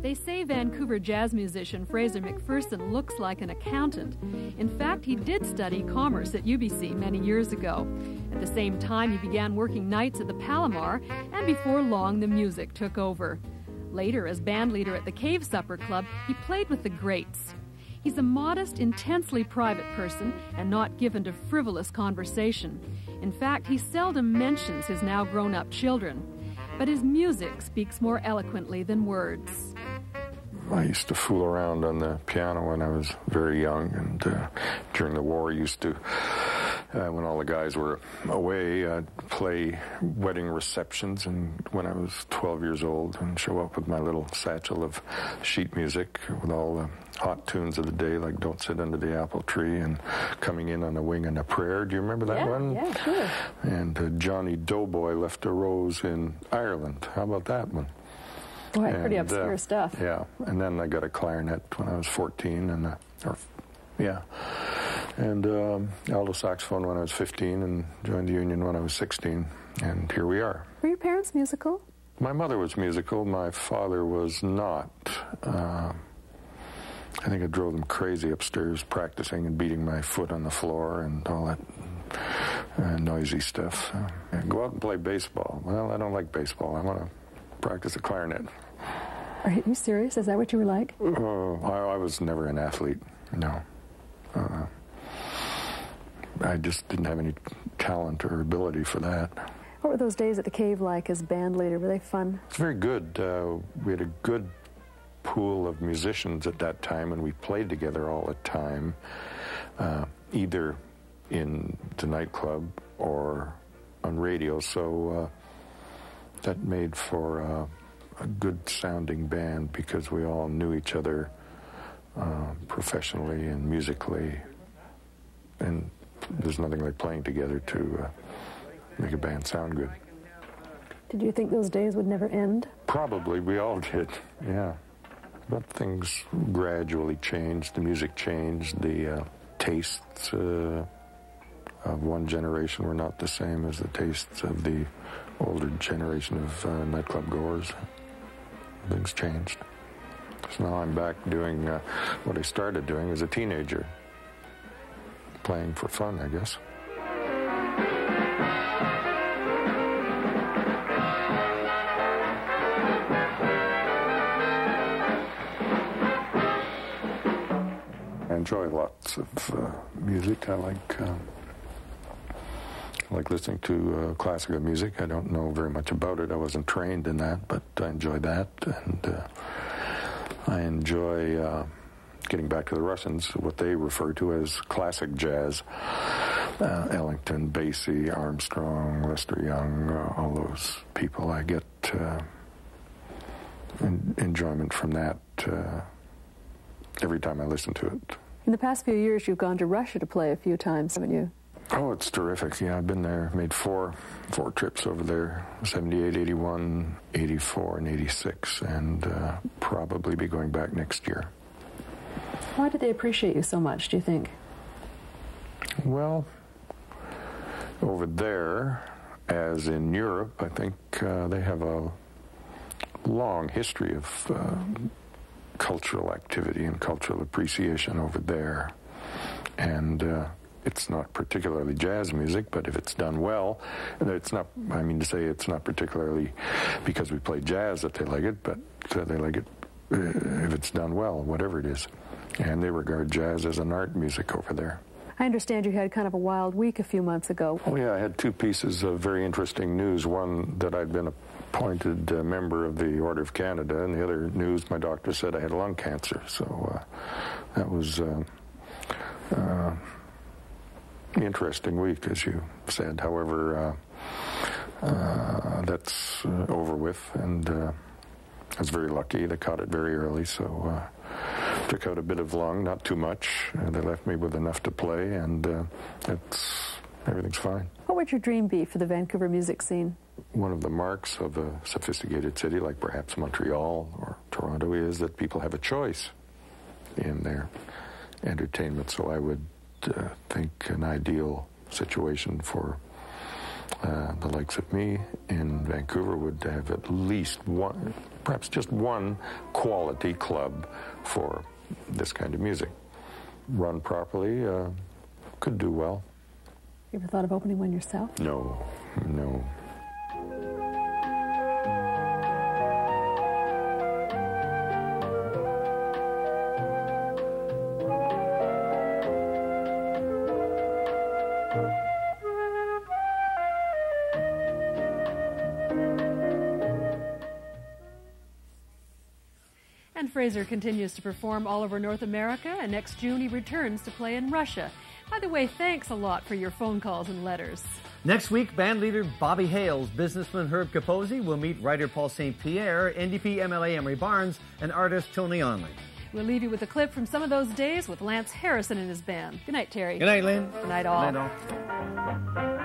They say Vancouver jazz musician Fraser MacPherson looks like an accountant. In fact, he did study commerce at UBC many years ago. At the same time, he began working nights at the Palomar, and before long, the music took over. Later, as band leader at the Cave Supper Club, he played with the greats. He's a modest, intensely private person and not given to frivolous conversation. In fact, he seldom mentions his now grown-up children. But his music speaks more eloquently than words. I used to fool around on the piano when I was very young, and during the war I used to, when all the guys were away, I'd play wedding receptions, and when I was 12 years old, and show up with my little satchel of sheet music with all the hot tunes of the day, like Don't Sit Under the Apple Tree and Coming In on a Wing and a Prayer. Do you remember that one? Yeah, sure. And Johnny Doughboy Left a Rose in Ireland. How about that one? Boy, pretty obscure stuff. Yeah, and then I got a clarinet when I was 14, and alto saxophone when I was 15, and joined the union when I was 16, and here we are. Were your parents musical? My mother was musical. My father was not. I think it drove them crazy upstairs practicing and beating my foot on the floor and all that noisy stuff. Go out and play baseball. Well, I don't like baseball. I want to practice the clarinet. Are you serious? Is that what you were like? I was never an athlete, no. I just didn't have any talent or ability for that. What were those days at the Cave like as band leader? Were they fun? It's very good. We had a good pool of musicians at that time, and we played together all the time, either in the nightclub or on radio, so that made for a good-sounding band because we all knew each other professionally and musically, and there's nothing like playing together to make a band sound good. Did you think those days would never end? Probably. We all did, yeah. But things gradually changed. The music changed. The tastes of one generation were not the same as the tastes of the older generation of nightclub goers. Things changed. So now I'm back doing what I started doing as a teenager. Playing for fun, I guess. I enjoy lots of music. I like listening to classical music. I don't know very much about it. I wasn't trained in that, but I enjoy that. And I enjoy getting back to the Russians, what they refer to as classic jazz. Ellington, Basie, Armstrong, Lester Young, all those people. I get enjoyment from that every time I listen to it. In the past few years, you've gone to Russia to play a few times, haven't you? Oh, it's terrific. Yeah, I've been there, made four trips over there, 78, 81, 84, and 86, and probably be going back next year. Why do they appreciate you so much, do you think? Well, over there, as in Europe, I think they have a long history of cultural activity and cultural appreciation over there. And it's not particularly jazz music, but if it's done well, it's not, I mean to say it's not particularly because we play jazz that they like it, but they like it if it's done well, whatever it is. And they regard jazz as an art music over there. I understand you had kind of a wild week a few months ago. Oh, yeah, I had two pieces of very interesting news. One, that I'd been appointed member of the Order of Canada, and the other news, my doctor said I had lung cancer. So that was interesting week, as you said. However, that's over with, and I was very lucky. They caught it very early, so took out a bit of lung, not too much. They left me with enough to play, and everything's fine. What would your dream be for the Vancouver music scene? One of the marks of a sophisticated city like perhaps Montreal or Toronto is that people have a choice in their entertainment. So I would think an ideal situation for the likes of me in Vancouver would have at least one, perhaps just one quality club for this kind of music. Run properly, could do well. You ever thought of opening one yourself? No, no. And Fraser continues to perform all over North America, and next June he returns to play in Russia. By the way, thanks a lot for your phone calls and letters. Next week, band leader Bobby Hales, businessman Herb Capozzi will meet writer Paul St. Pierre, NDP MLA Emery Barnes, and artist Tony Onley. We'll leave you with a clip from some of those days with Lance Harrison and his band. Good night, Terry. Good night, Lynn. Good night, all. Good night, all.